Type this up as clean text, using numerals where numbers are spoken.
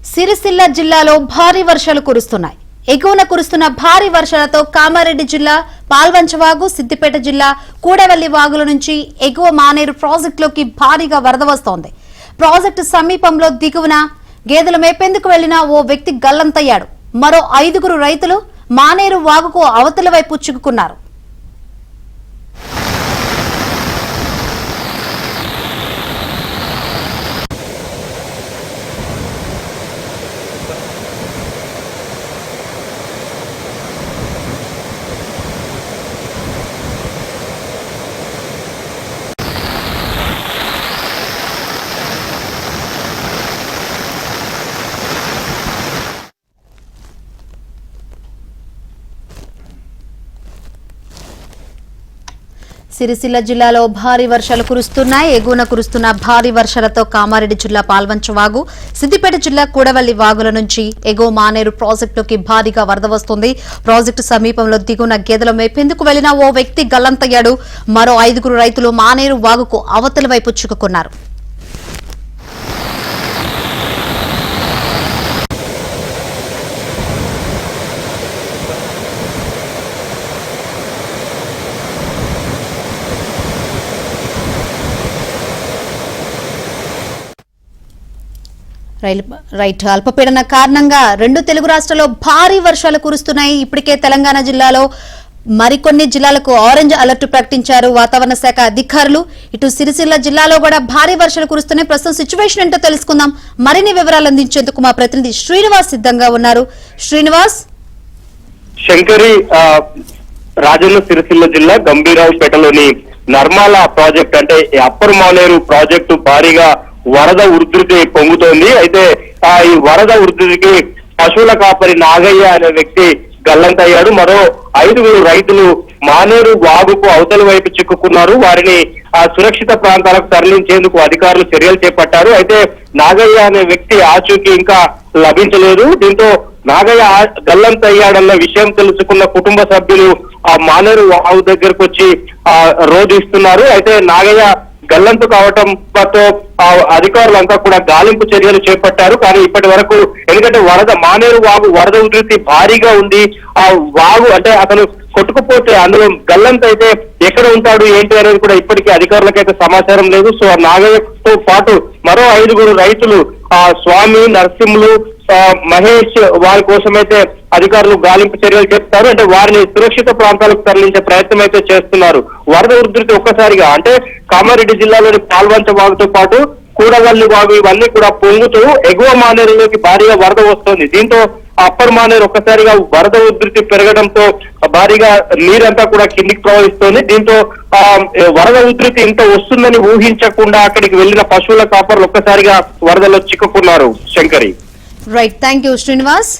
సిరిసిల్ల జిల్లాలో భారీ వర్షాలు కురుస్తున్నాయి. ఎగువన కురుస్తున్న భారీ వర్షాలతో కామారెడ్డి జిల్లా పాల్వంచవాగు, సిద్దిపేట జిల్లా కూడవల్లి వాగుల నుంచి ఎగువ మానేరు ప్రాజెక్టులోకి భారీగా వరద వస్తోంది. ప్రాజెక్టు సమీపంలో దిగువన గేదెలు మేపేందుకు వెళ్లిన ఓ వ్యక్తి గల్లంతయ్యాడు. మరో 5 రైతులు మానేరు వాగుకు అవతల వైపు చిక్కుకున్నారు. సిరిసిల్ల జిల్లాలో భారీ వర్షాలు కురుస్తున్నాయి. ఎగువన కురుస్తున్న భారీ వర్షాలతో కామారెడ్డి జిల్లా పాల్వంచవాగు, సిద్దిపేట జిల్లా కూడవల్లి వాగుల నుంచి ఎగువ మానేరు ప్రాజెక్టులోకి భారీగా వరద వస్తుంది. ప్రాజెక్టు సమీపంలో దిగువన గేదెలు మేపేందుకు వెళ్లిన ఓ వ్యక్తి గల్లంతయ్యాడు. మరో 5 రైతులు మానేరు వాగుకు అవతల వైపు చిక్కుకున్నారు. రైట్ అల్పపీడన కారణంగా 2 తెలుగు రాష్ట్రాల్లో భారీ వర్షాలు కురుస్తున్నాయి. ఇప్పటికే తెలంగాణ జిల్లాలో మరికొన్ని జిల్లాలకు ఆరెంజ్ అలర్ట్ ప్రకటించారు వాతావరణ శాఖ అధికారులు. ఇటు సిరిసిల్ల జిల్లాలో కూడా భారీ వర్షాలు కురుస్తున్నాయి. ప్రస్తుతం సిచ్యువేషన్ ఏంటో తెలుసుకుందాం. మరిన్ని వివరాలు అందించేందుకు మా ప్రతినిధి శ్రీనివాస్ సిద్ధంగా ఉన్నారు. శ్రీనివాస్. శంకరి, రాజన్న సిరిసిల్ల జిల్లా గంభీరావుపేటలోని నర్మాల ప్రాజెక్ట్ అంటే అప్పర్ మానేరు ప్రాజెక్టు భారీగా వరద ఉధృతి పొంగుతోంది. అయితే ఈ వరద ఉధృతికి పశువుల కాపరి నాగయ్య అనే వ్యక్తి గల్లంతయ్యాడు. మరో 5 రైతులు మానేరు వాగుకు అవతల వైపు చిక్కుకున్నారు. వారిని సురక్షిత ప్రాంతాలకు తరలించేందుకు అధికారులు చర్యలు చేపట్టారు. అయితే నాగయ్య అనే వ్యక్తి ఆచూకీ ఇంకా లభించలేదు. దీంతో నాగయ్య గల్లంతయ్యాడన్న విషయం తెలుసుకున్న కుటుంబ సభ్యులు ఆ మానేరు వాగు దగ్గరకు వచ్చి రోధిస్తున్నారు. అయితే నాగయ్య గల్లంతు కావటంతో అధికారులంతా కూడా గాలింపు చర్యలు చేపట్టారు. కానీ ఇప్పటి వరకు ఎందుకంటే మానేరు వాగు వరద ఉధృతి భారీగా ఉంది. ఆ వాగు అంటే అతను కొట్టుకుపోతే అందులో గల్లంత అయితే ఎక్కడ ఉంటాడు ఏంటి అనేది కూడా ఇప్పటికీ అధికారులకైతే సమాచారం లేదు. సో నాగయ్యతో పాటు మరో 5 రైతులు స్వామి, నరసింహులు, మహేష్ వారి కోసమైతే అధికారులు గాలింపు చర్యలు చేస్తారు. అంటే వారిని సురక్షిత ప్రాంతాలకు తరలించే ప్రయత్నం అయితే చేస్తున్నారు. వరద ఉధృతి ఒక్కసారిగా అంటే కామారెడ్డి జిల్లాలోని పాల్వంచ వాగుతో పాటు కూడవల్లి వాగు ఇవన్నీ కూడా పొంగుతూ ఎగువ మానేరులోకి భారీగా వరద వస్తోంది. దీంతో అప్పర్ మానేరు ఒక్కసారిగా వరద ఉధృతి పెరగడంతో భారీగా నీరంతా కూడా కిందికి ప్రవహిస్తోంది. దీంతో వరద ఉధృతి ఇంత వస్తుందని ఊహించకుండా అక్కడికి వెళ్లిన పశువుల కాపర్లు ఒక్కసారిగా వరదలో చిక్కుకున్నారు. Shankari. Right, thank you Srinivas.